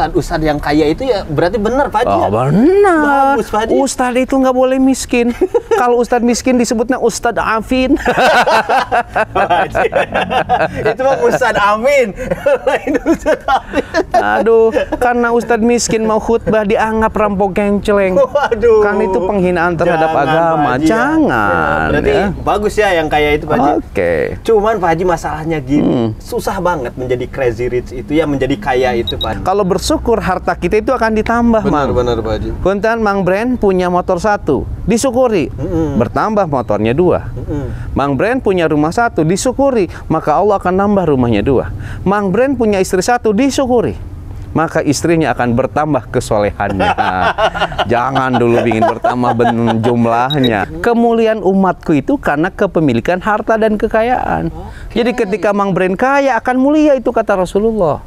ustadz yang kaya itu ya berarti benar Pak Haji. Oh, benar. Bagus, Pak Haji. Ustadz itu nggak boleh miskin. Kalau ustadz miskin disebutnya Ustadz Afin. Itu mah Ustadz Amin. Lain Ustadz Amin. Aduh, karena ustadz miskin mau khutbah dianggap rampok genceleng. Waduh. Kan itu penghinaan terhadap Jangan, agama. Pak Haji, Jangan. Berarti bagus ya yang kaya itu Pak Haji. Oke. Cuman Pak Haji masalahnya gini, susah banget menjadi crazy rich itu ya, menjadi kaya itu Pak Haji. Kalau bersyukur harta kita itu akan ditambah, Mang. Benar Pak Haji. Punten Mang Bren punya motor 1, disyukuri. Bertambah motornya 2. Mang Bren punya rumah 1, disyukuri. Maka Allah akan nambah rumahnya 2. Mang Bren punya istri 1, disyukuri. Maka istrinya akan bertambah kesolehannya. Jangan dulu ingin bertambah jumlahnya. Kemuliaan umatku itu karena kepemilikan harta dan kekayaan. Jadi ketika Mang Bren kaya akan mulia, itu kata Rasulullah.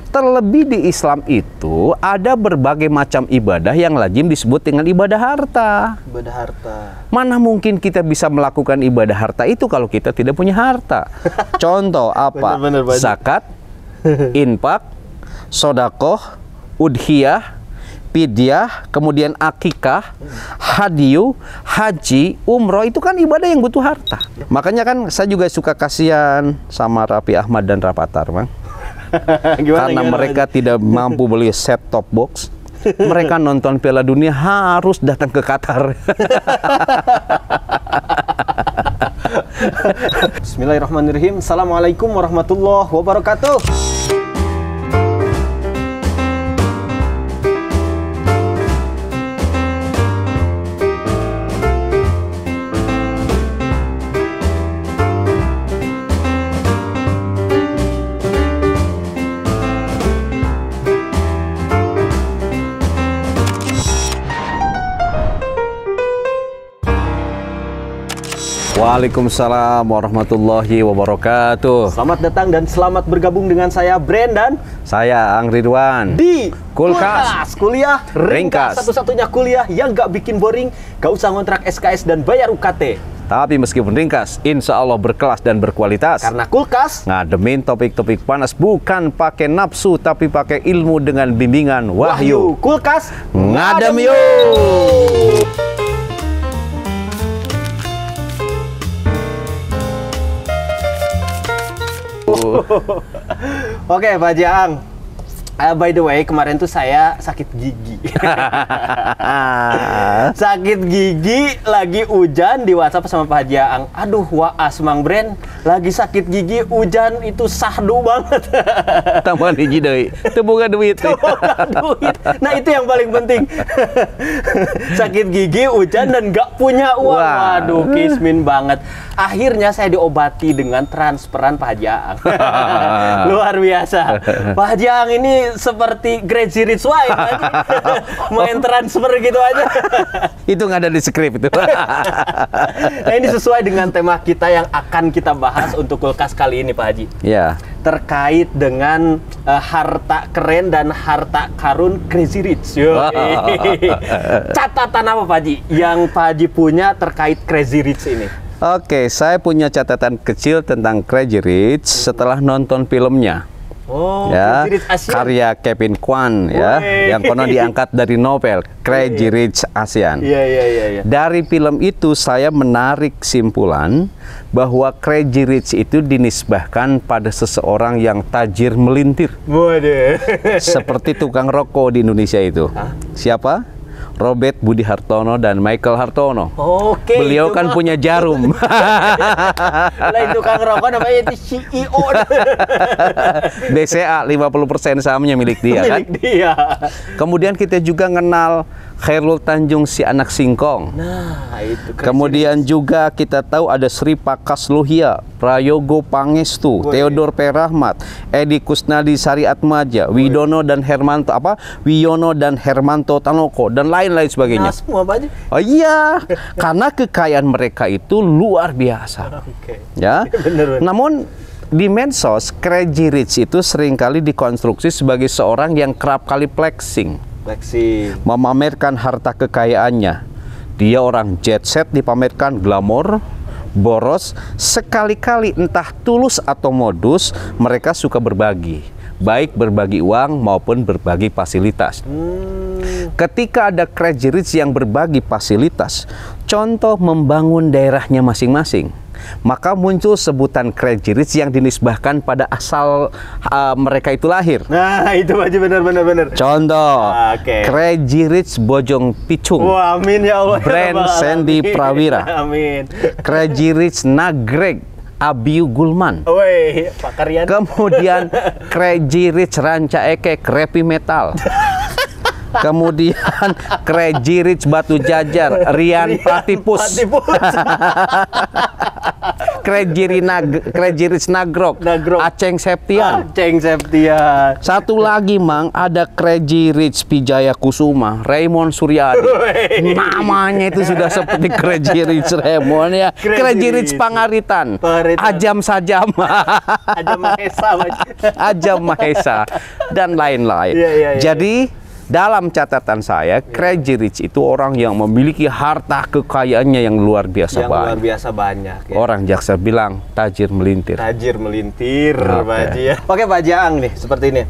Terlebih di Islam itu ada berbagai macam ibadah yang lazim disebut dengan ibadah harta. Ibadah harta. Mana mungkin kita bisa melakukan ibadah harta itu kalau kita tidak punya harta? Contoh apa? Benar, Pak Haji. Zakat, infak, sodakoh, udhiyah, pidyah, kemudian akikah, hadiyu, haji, umroh, itu kan ibadah yang butuh harta. Makanya kan saya juga suka kasihan sama Raffi Ahmad dan Rapatar, Bang. Karena mereka tidak mampu beli set top box. Mereka nonton Piala Dunia harus datang ke Qatar. Bismillahirrahmanirrahim. Assalamualaikum warahmatullahi wabarakatuh. Waalaikumsalam warahmatullahi wabarakatuh. Selamat datang dan selamat bergabung dengan saya Bren dan Saya Ang Ridwan di Kulkas Kuliah Ringkas. Ringkas. Satu-satunya kuliah yang gak bikin boring, gak usah ngontrak SKS dan bayar UKT. Tapi meskipun ringkas, insya Allah berkelas dan berkualitas. Karena Kulkas Ngademin topik-topik panas bukan pakai nafsu, tapi pakai ilmu dengan bimbingan wahyu. Kulkas Ngadem yuk! Oke, Pak Jaang. By the way, kemarin tuh saya sakit gigi. Sakit gigi, lagi hujan, di WhatsApp sama Pak Jaang. Aduh, waas Mang Bren, lagi sakit gigi, hujan itu sahdu banget. Tambahan hiji deui, teu boga duit. Duit. Nah, itu yang paling penting. Sakit gigi, hujan, dan gak punya uang. Wah. Waduh, kismin banget. Akhirnya saya diobati dengan transferan Pak Jaang. Luar biasa. Pak Jaang ini seperti Crazy Rich Wife. Main transfer gitu aja. Itu nggak ada di skrip itu. Nah, ini sesuai dengan tema kita yang akan kita bahas untuk Kulkas kali ini, Pak Haji. Ya. Terkait dengan harta keren dan harta karun Crazy Rich. Catatan apa Pak Haji yang Pak Haji punya terkait Crazy Rich ini? Oke, saya punya catatan kecil tentang Crazy Rich setelah nonton filmnya. Oh, Ya, Crazy Rich ASEAN. karya Kevin Kwan ya, Wey. yang konon diangkat dari novel Crazy Rich ASEAN. Iya. Dari film itu saya menarik kesimpulan bahwa Crazy Rich itu dinisbahkan pada seseorang yang tajir melintir. Waduh. Seperti tukang rokok di Indonesia itu. Siapa? Robert Budi Hartono dan Michael Hartono. Oke. Beliau kan punya jarum. Lain tukang rokok namanya itu CEO. BCA 50% sahamnya milik dia kan. Milik dia. Kemudian kita juga kenal Khairul Tanjung si anak singkong. Nah, itu Crazy Kemudian juga kita tahu ada Sri Pakas Luhia, Prayogo Pangestu, Woi. Theodor P. Rahmat, Edi Kusnadi Sariatmaja, Widono dan Hermanto Wiono dan Hermanto Tanoko dan lain-lain sebagainya. Nah, semua Pak Haji. Oh iya, karena kekayaan mereka itu luar biasa. Oke. Ya. Bener. Namun di medsos Crazy Rich itu seringkali dikonstruksi sebagai seorang yang kerap kali flexing, memamerkan harta kekayaannya. Dia orang jet set, dipamerkan glamor, boros, sekali-kali entah tulus atau modus mereka suka berbagi, baik berbagi uang maupun berbagi fasilitas. Ketika ada crazy rich yang berbagi fasilitas, contoh membangun daerahnya masing-masing, maka muncul sebutan crazy rich yang dinisbahkan pada asal mereka itu lahir. Nah, itu Pak Haji, benar. Contoh, Crazy Rich Bojong Picung. Wah, amin ya Allah. Brand Sandy Prawira. Amin. Crazy Rich Nagreg Abiu Gulman. Woi, Pak Karyan. Kemudian Crazy Rich Ranca Eke Krepi Metal. Kemudian Crazy Rich Batu Jajar Rian Patipus. Crazy Rich Nagrok Aceng Septian. Satu lagi Mang, ada Crazy Rich Pijaya Kusuma Raymond Suryadi. Namanya itu sudah seperti Crazy Rich Raymond ya. Crazy Rich Pangaritan Ajam Sajam. Ajam Mahesa dan lain-lain. Jadi dalam catatan saya, Crazy Rich itu orang yang memiliki harta kekayaannya yang luar biasa banyak. Luar biasa banyak. Ya. Orang Jaksa bilang tajir melintir. Tajir melintir, Pak Haji ya. Oke Pak Jaang nih, seperti ini.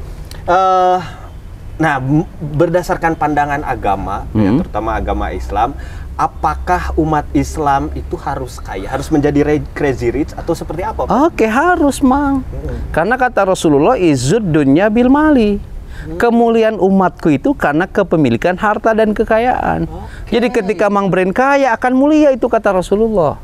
Nah, berdasarkan pandangan agama, ya, terutama agama Islam, apakah umat Islam itu harus kaya, harus menjadi crazy rich atau seperti apa, Pak? Oke, harus Mang. Karena kata Rasulullah, izud dunya bil mali. Kemuliaan umatku itu karena kepemilikan harta dan kekayaan. Jadi ketika Mang Bren kaya akan mulia, itu kata Rasulullah.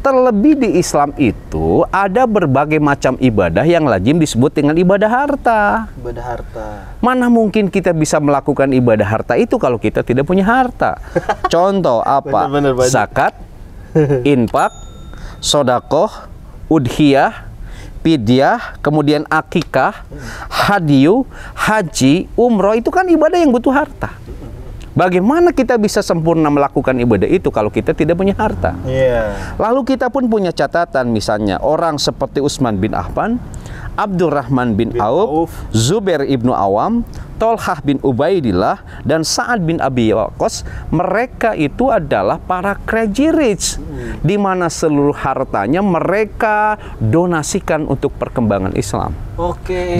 Terlebih di Islam itu ada berbagai macam ibadah yang lazim disebut dengan ibadah harta. Ibadah harta. Mana mungkin kita bisa melakukan ibadah harta itu kalau kita tidak punya harta? Contoh apa? Zakat, infak, sodakoh, udhiyah, pidyah, kemudian akikah, hadiyu, haji, umroh, itu kan ibadah yang butuh harta. Bagaimana kita bisa sempurna melakukan ibadah itu kalau kita tidak punya harta? Lalu kita pun punya catatan, misalnya orang seperti Utsman bin Affan, Abdurrahman bin Auf, Zubair ibnu Awam, Tolhah bin Ubaidillah, dan Sa'ad bin Abi Waqqas. Mereka itu adalah para crazy rich, di mana seluruh hartanya mereka donasikan untuk perkembangan Islam.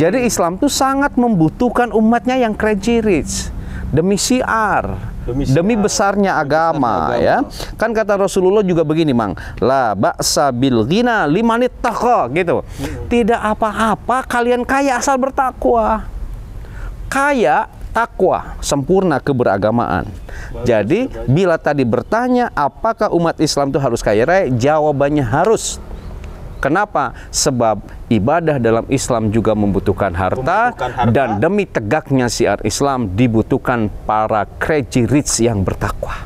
Jadi Islam itu sangat membutuhkan umatnya yang crazy rich. Demi syiar, demi besarnya agama, ya. Kan kata Rasulullah juga begini, Mang, la ba'sa bil ghina limanit taqa, gitu. Tidak apa-apa kalian kaya asal bertakwa. Kaya, takwa, sempurna keberagamaan. Jadi bila tadi bertanya apakah umat Islam itu harus kaya raya, jawabannya harus. Kenapa? Sebab ibadah dalam Islam juga membutuhkan harta, dan demi tegaknya syiar Islam dibutuhkan para crazy rich yang bertakwa.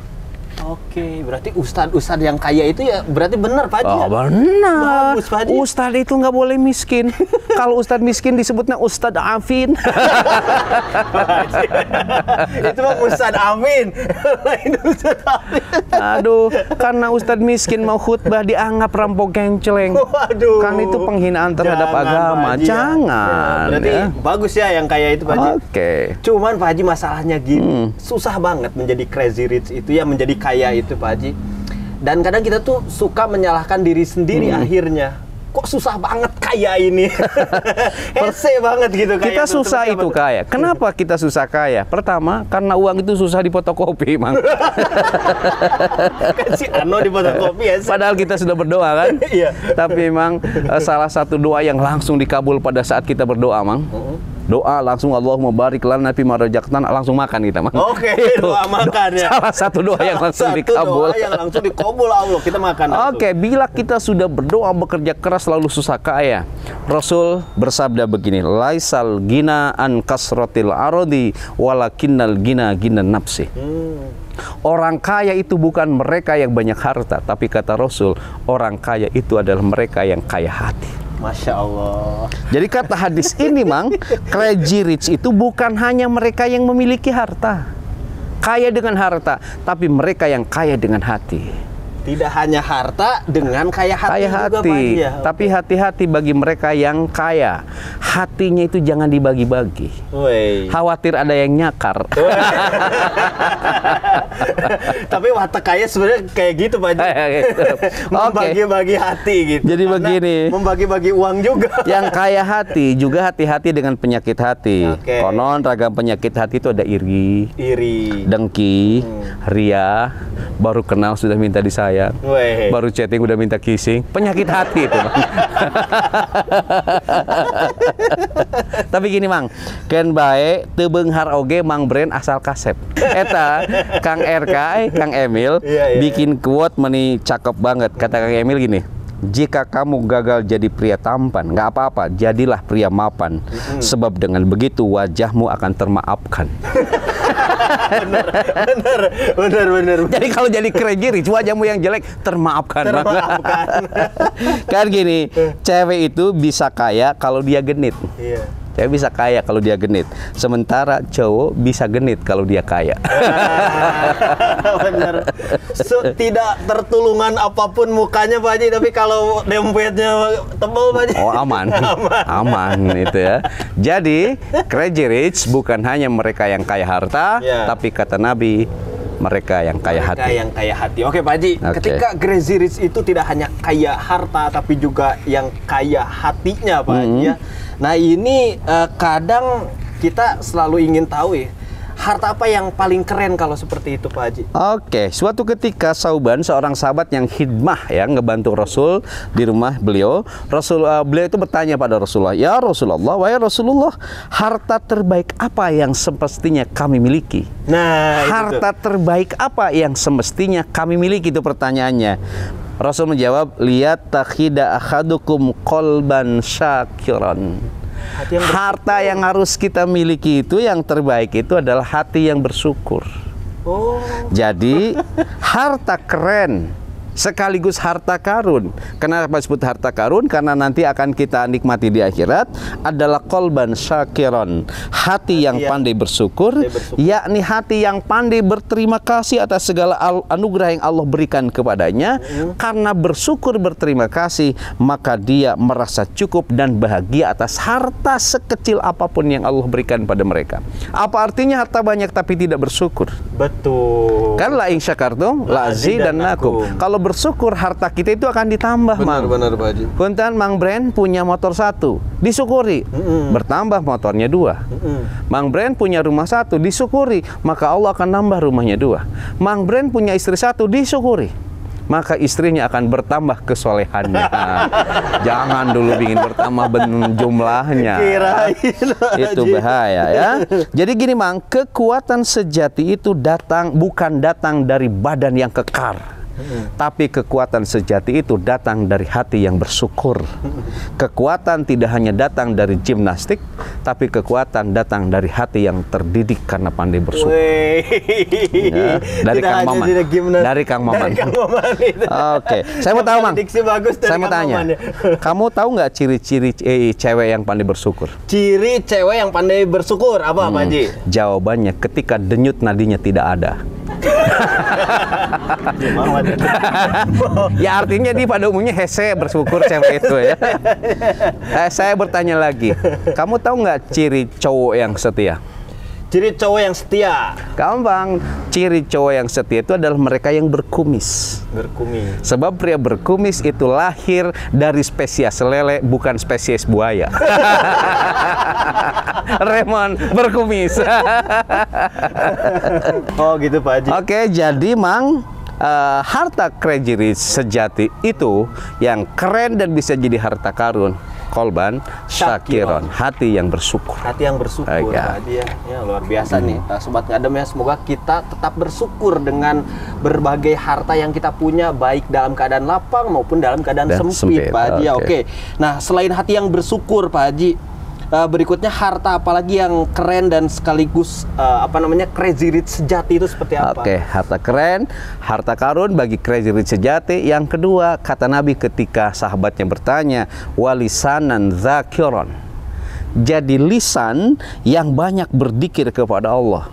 Berarti ustadz yang kaya itu ya berarti benar Pak Haji. Benar. Ustadz itu nggak boleh miskin. Kalau ustadz miskin disebutnya Ustadz Afin. Itu mah Ustadz Amin. Aduh, karena ustadz miskin mau khutbah dianggap rampok genceleng. Kan itu penghinaan terhadap agama. Jangan. Berarti bagus ya yang kaya itu Pak Haji. Cuman Pak Haji masalahnya gini, susah banget menjadi crazy rich itu ya, menjadi kaya itu Pak Haji. Dan kadang kita tuh suka menyalahkan diri sendiri akhirnya. Kok susah banget kaya ini? Hese banget gitu kaya. Kita susah itu kaya. Kenapa kita susah kaya? Pertama, karena uang itu susah difotokopi, Mang. Kan si Ano difotokopi ya. Padahal kita sudah berdoa kan? Tapi Mang, salah satu doa yang langsung dikabul pada saat kita berdoa, Mang. Doa langsung Allahumma barik lana fi ma razaqtana, langsung makan kita, Mang. Doa makan ya. Salah satu doa yang langsung dikabul. Doa yang langsung dikabul Allah, kita makan. Bila kita sudah berdoa bekerja keras lalu susah kaya, Rasul bersabda begini, laisal gina an kasratil arodi walakinnal gina nafsi. Orang kaya itu bukan mereka yang banyak harta, tapi kata Rasul, orang kaya itu adalah mereka yang kaya hati. Masya Allah. Jadi kata hadis ini, Mang, crazy rich itu bukan hanya mereka yang memiliki harta, kaya dengan harta, tapi mereka yang kaya dengan hati. Tidak hanya harta, dengan kaya hati Kaya juga, Pak hati, Haji, ya? tapi hati-hati bagi mereka yang kaya. Hatinya itu jangan dibagi-bagi. Woi. Khawatir ada yang nyakar. Tapi watak kaya sebenarnya kayak gitu, Pak Haji. Gitu. Membagi-bagi hati gitu. Jadi Karena begini. membagi-bagi uang juga. Yang kaya hati juga hati-hati dengan penyakit hati. Oke. Konon ragam penyakit hati itu ada iri, Iri. dengki, ria, baru kenal sudah minta disayang, Weh. baru chatting udah minta kissing. Penyakit hati itu, Bang. Tapi gini, Mang, ken bae teu beunghar oge Mang Bren asal kasep. Eta Kang RK, Kang Emil Iya, iya. bikin quote meni cakep banget. Kata Kang Emil gini, jika kamu gagal jadi pria tampan, nggak apa-apa, jadilah pria mapan. Sebab dengan begitu wajahmu akan termaafkan. Bener. Jadi kalau jadi crazy rich, wajahmu yang jelek termaafkan. Termaafkan. Kan gini, cewek itu bisa kaya kalau dia genit. Iya. Cewek bisa kaya kalau dia genit. Sementara cowok bisa genit kalau dia kaya. Bener. Tidak tertulungan apapun mukanya, Pak Haji, tapi kalau dempetnya tebal, Pak Haji. Oh, aman. Aman itu ya. Jadi, crazy rich bukan hanya mereka yang kaya harta, Ya. tapi kata Nabi, mereka yang kaya Mereka hati. yang kaya hati. Oke, Pak Haji. Oke. Ketika crazy rich itu tidak hanya kaya harta, tapi juga yang kaya hatinya, Pak Haji, ya. Nah, ini kadang kita selalu ingin tahu ya, harta apa yang paling keren kalau seperti itu, Pak Haji? Oke, suatu ketika Sauban, seorang sahabat yang khidmah ya, ngebantu Rasul di rumah beliau. Beliau itu bertanya pada Rasulullah, "Ya Rasulullah, wahai Rasulullah, harta terbaik apa yang semestinya kami miliki?" Nah, Harta terbaik apa yang semestinya kami miliki, itu pertanyaannya. Rasul menjawab, "Lihat takhida akhadukum qalban syakiran." Hati yang Harta yang harus kita miliki itu, yang terbaik itu adalah hati yang bersyukur. Oh, Jadi harta keren sekaligus harta karun. Kenapa disebut harta karun? Karena nanti akan kita nikmati di akhirat adalah qalban syakiron, hati yang pandai bersyukur, yakni hati yang pandai berterima kasih atas segala anugerah yang Allah berikan kepadanya. Karena bersyukur berterima kasih, maka dia merasa cukup dan bahagia atas harta sekecil apapun yang Allah berikan pada mereka. Apa artinya harta banyak tapi tidak bersyukur? betul. Kan la in syakartum la azidannakum. Kalau bersyukur, harta kita itu akan ditambah, Mang. Benar, Pak Haji. Punten Mang Bren punya motor 1, disyukuri. Bertambah motornya 2. Mang Bren punya rumah 1, disyukuri, maka Allah akan nambah rumahnya 2. Mang Bren punya istri 1, disyukuri, maka istrinya akan bertambah kesolehannya. Jangan dulu ingin bertambah jumlahnya. Kirain, Itu Haji. bahaya ya. Jadi gini, Mang, kekuatan sejati itu bukan datang dari badan yang kekar. Tapi kekuatan sejati itu datang dari hati yang bersyukur. Kekuatan tidak hanya datang dari gimnastik, tapi kekuatan datang dari hati yang terdidik karena pandai bersyukur. Weh. Ya, dari Tidak Kang hanya Maman. tidak gimnas- Dari Kang Maman. Dari Kang Maman itu. Oke, saya mau tahu, Mang. Diksi bagus dari Saya mau Kang tanya, Maman, ya. kamu tahu nggak ciri-ciri cewek yang pandai bersyukur? Ciri cewek yang pandai bersyukur apa, Pak Haji? Jawabannya ketika denyut nadinya tidak ada. Ya artinya dia pada umumnya hese bersyukur cewek itu ya. Saya bertanya lagi, kamu tahu nggak ciri cowok yang setia? Ciri cowok yang setia. Gampang, ciri cowok yang setia itu adalah mereka yang berkumis. Berkumis. Sebab pria berkumis itu lahir dari spesies lele, bukan spesies buaya. Remon berkumis. Oh gitu, Pak Haji. Oke, jadi Mang, harta crazy rich sejati itu yang keren dan bisa jadi harta karun. Kolban syakiron, hati yang bersyukur. Hati yang bersyukur, Pak Haji, ya. Ya, luar biasa nih, Sobat Ngadem ya. Semoga kita tetap bersyukur dengan berbagai harta yang kita punya, baik dalam keadaan lapang maupun dalam keadaan sempit, Pak Haji. Ya, oke. Nah, selain hati yang bersyukur, Pak Haji, berikutnya harta apalagi yang keren dan sekaligus crazy rich sejati itu seperti apa? Oke, harta keren, harta karun bagi crazy rich sejati. Yang kedua, kata Nabi ketika sahabatnya bertanya, walisanan zakiron. Jadi lisan yang banyak berzikir kepada Allah.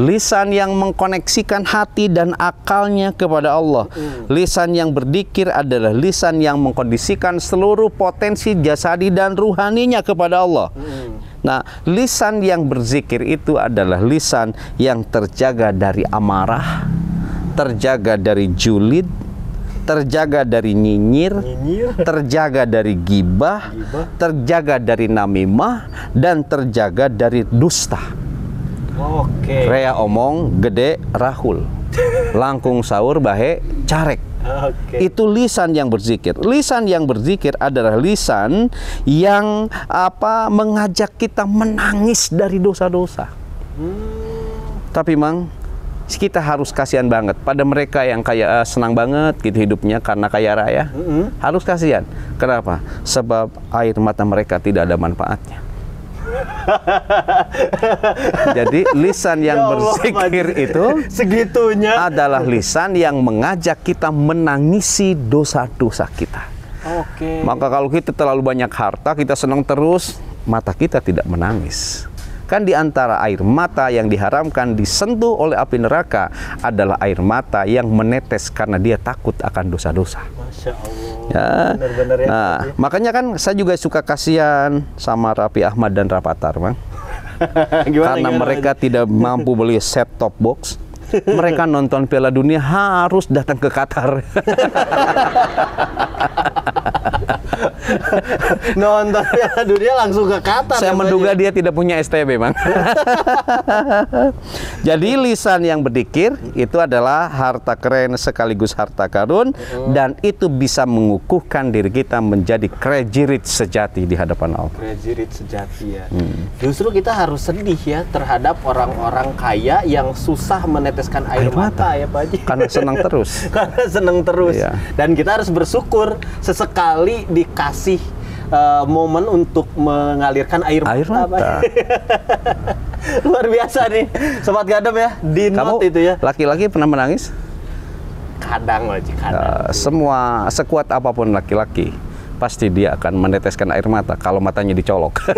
lisan yang mengkoneksikan hati dan akalnya kepada Allah. Lisan yang berzikir adalah lisan yang mengkondisikan seluruh potensi jasadi dan ruhaninya kepada Allah. Nah, lisan yang berzikir itu adalah lisan yang terjaga dari amarah, terjaga dari julid, terjaga dari nyinyir, terjaga dari gibah, terjaga dari namimah, dan terjaga dari dusta. Oke. Rea omong gede rahul, langkung sahur bahe carek. Oke. Itu lisan yang berzikir. Lisan yang berzikir adalah lisan yang mengajak kita menangis dari dosa-dosa. Tapi Mang, kita harus kasihan banget pada mereka yang kayak senang banget gitu hidupnya karena kaya raya. Harus kasihan. Kenapa? Sebab air mata mereka tidak ada manfaatnya. Jadi lisan yang berzikir itu segitunya adalah lisan yang mengajak kita menangisi dosa-dosa kita. Oke. Maka kalau kita terlalu banyak harta, kita senang terus, mata kita tidak menangis. Kan di antara air mata yang diharamkan disentuh oleh api neraka adalah air mata yang menetes karena dia takut akan dosa-dosa. Masya Allah. Ya. Benar-benar ya. Nah, makanya kan saya juga suka kasihan sama Raffi Ahmad dan Rapatar, Bang. Karena mereka tidak mampu beli set top box. Mereka nonton Piala Dunia harus datang ke Qatar. Nonton Piala Dunia langsung ke Qatar. Saya menduga dia tidak punya STB, Bang. Jadi lisan yang berzikir itu adalah harta keren sekaligus harta karun, dan itu bisa mengukuhkan diri kita menjadi krejirit sejati di hadapan Allah. Krejirit sejati ya. Justru kita harus sedih ya terhadap orang-orang kaya yang susah meneteskan air mata ya Pak Haji. Karena senang terus. Karena senang terus. Iya. Dan kita harus bersyukur sesekali dikasih momen untuk mengalirkan air mata. Luar biasa nih, Sobat Gadem ya. Di note itu ya. Laki-laki pernah menangis? Kadang Haji, kadang. Semua sekuat apapun laki-laki, pasti dia akan meneteskan air mata kalau matanya dicolok.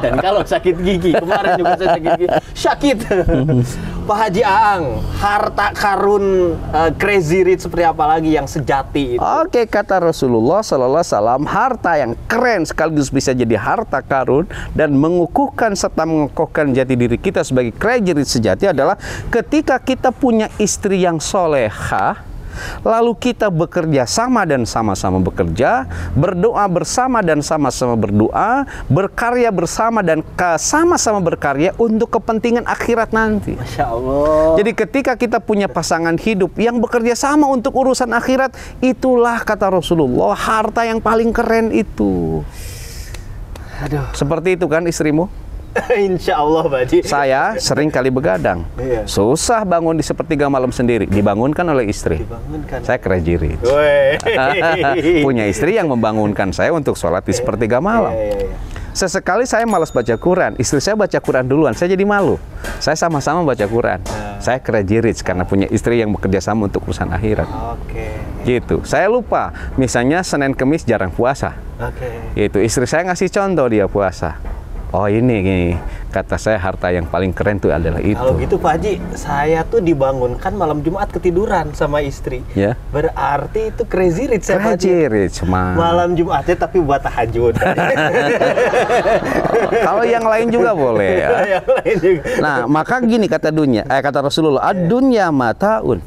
Dan kalau sakit gigi, kemarin juga saya sakit gigi, sakit. Pak Haji Aang, harta karun crazy rich seperti apa lagi yang sejati itu? Oke, kata Rasulullah Sallallahu Alaihi Wasallam, harta yang keren sekaligus bisa jadi harta karun dan mengukuhkan serta mengokohkan jati diri kita sebagai crazy rich sejati adalah ketika kita punya istri yang solehah, lalu kita bekerja sama dan sama-sama bekerja, berdoa bersama dan sama-sama berdoa, berkarya bersama dan sama-sama berkarya untuk kepentingan akhirat nanti. Masya Allah. Jadi ketika kita punya pasangan hidup yang bekerja sama untuk urusan akhirat, itulah kata Rasulullah harta yang paling keren itu. Aduh. Seperti itu kan istrimu? Insya Allah, Pak Haji. Saya sering kali begadang. Iya. Susah bangun di sepertiga malam sendiri. Dibangunkan oleh istri. Dibangunkan. Saya krejirit. Woi. Punya istri yang membangunkan saya untuk sholat di sepertiga malam. Iya. Sesekali saya malas baca Quran. Istri saya baca Quran duluan. Saya jadi malu. Saya sama-sama baca Quran. Saya krejirit karena punya istri yang bekerja sama untuk urusan akhirat. Oke. Gitu. Saya lupa. Misalnya Senin Kemis jarang puasa. Oke. Itu istri saya ngasih contoh dia puasa. Oh ini gini, kata saya harta yang paling keren tuh adalah itu. Kalau gitu Pak Haji, saya tuh dibangunkan malam Jumat ketiduran sama istri. Ya. Berarti itu crazy rich ya Pak Haji? Crazy rich, Malam Jumatnya tapi buat tahajud. Kalau yang lain juga boleh ya. Yang lain juga. Nah, maka gini kata kata Rasulullah, ad-dunya mataun.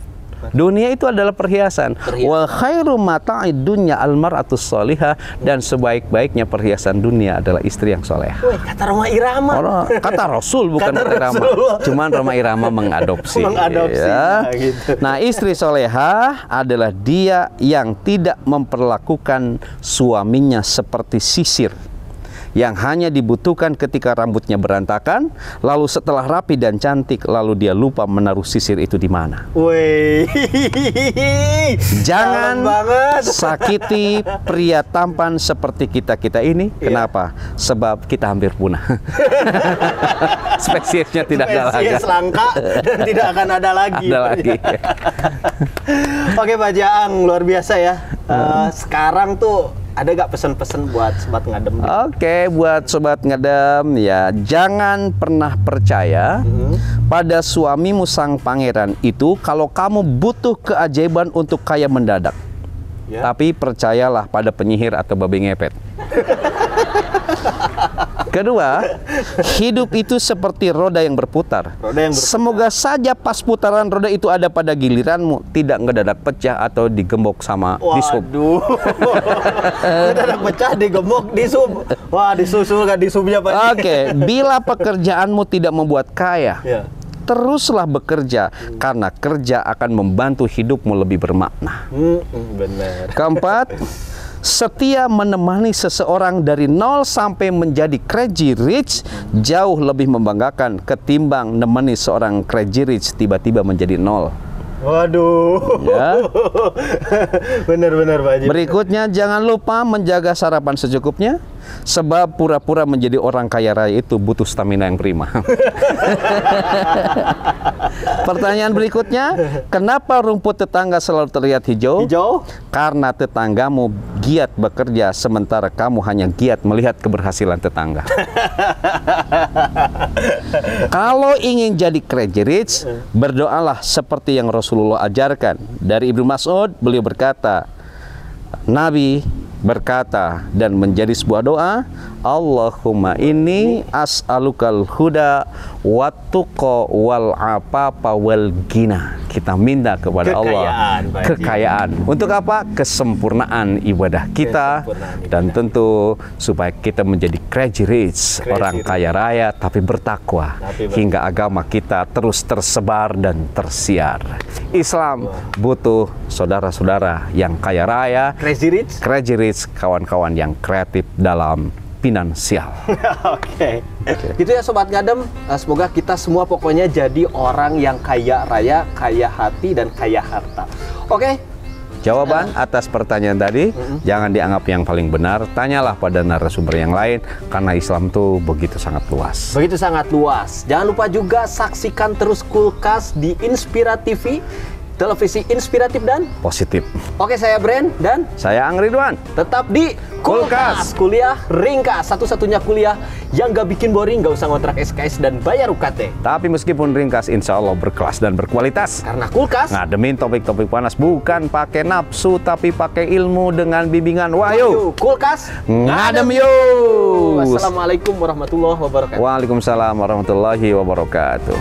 Dunia itu adalah perhiasan. Wa khairu mata'id dunya al-mar'atus sholihah, dan sebaik-baiknya perhiasan dunia adalah istri yang solehah. Wih, kata Roma Irama. Kata Rasul bukan Kata Roma Irama. Cuman Roma Irama mengadopsi. Mengadopsi. Ya. Nah, gitu. Nah, istri solehah adalah dia yang tidak memperlakukan suaminya seperti sisir yang hanya dibutuhkan ketika rambutnya berantakan, lalu setelah rapi dan cantik, lalu dia lupa menaruh sisir itu di mana. Wih, Jangan banget. sakiti pria tampan seperti kita ini. Kenapa? Sebab kita hampir punah. Spesiesnya tidak ada lagi. Spesies langka dan tidak akan ada lagi. Ada lagi. Oke Pak Haji Aang, luar biasa ya. Sekarang tuh Ada gak pesan-pesan buat sobat ngadem? Oke, buat sobat ngadem ya, jangan pernah percaya pada suamimu sang pangeran itu kalau kamu butuh keajaiban untuk kaya mendadak. Ya. Tapi percayalah pada penyihir atau babi ngepet. Kedua, hidup itu seperti roda yang berputar. Semoga saja pas putaran roda itu ada pada giliranmu, tidak ngedadak pecah atau digembok sama disub. Waduh, ngedadak pecah, digembok, disub. Wah, disusul kan disubnya Pak. Oke, bila pekerjaanmu tidak membuat kaya, teruslah bekerja karena kerja akan membantu hidupmu lebih bermakna. Benar. Keempat, setia menemani seseorang dari nol sampai menjadi crazy rich jauh lebih membanggakan ketimbang nemeni seorang crazy rich tiba-tiba menjadi nol. Waduh. Ya. Benar-benar Pak Haji. Berikutnya, jangan lupa menjaga sarapan secukupnya, sebab pura-pura menjadi orang kaya raya itu butuh stamina yang prima. Pertanyaan berikutnya, kenapa rumput tetangga selalu terlihat hijau? Hijau? Karena tetanggamu giat bekerja, sementara kamu hanya giat melihat keberhasilan tetangga. Kalau ingin jadi crazy rich, berdoalah seperti yang Rasulullah ajarkan. Dari Ibnu Mas'ud, beliau berkata, Nabi berkata dan menjadi sebuah doa, Allahumma inni as'alukal huda wattuqa wal afafa wal ghina. Kita minta kepada Allah kekayaan. Untuk apa? Kesempurnaan ibadah kita, dan tentu supaya kita menjadi crazy rich, orang kaya raya tapi bertakwa, hingga agama kita terus tersebar dan tersiar. Islam butuh saudara-saudara yang kaya raya, crazy rich, kawan-kawan yang kreatif dalam finansial. Oke. Gitu ya Sobat Ngadem. Semoga kita semua pokoknya jadi orang yang kaya raya, kaya hati, dan kaya harta. Oke. Jawaban atas pertanyaan tadi jangan dianggap yang paling benar. Tanyalah pada narasumber yang lain, karena Islam tuh begitu sangat luas. Begitu sangat luas. Jangan lupa juga saksikan terus Kulkas di Inspira TV, televisi inspiratif dan positif. Oke, saya Bren dan saya Ang Ridwan. Tetap di Kulkas. Kuliah ringkas, satu-satunya kuliah yang gak bikin boring, gak usah ngontrak SKS dan bayar UKT. Tapi meskipun ringkas, insya Allah berkelas dan berkualitas. Karena Kulkas ngademin topik-topik panas bukan pakai nafsu, tapi pakai ilmu dengan bimbingan wahyu. Kulkas ngadem yuk. Wassalamualaikum warahmatullahi wabarakatuh. Waalaikumsalam warahmatullahi wabarakatuh.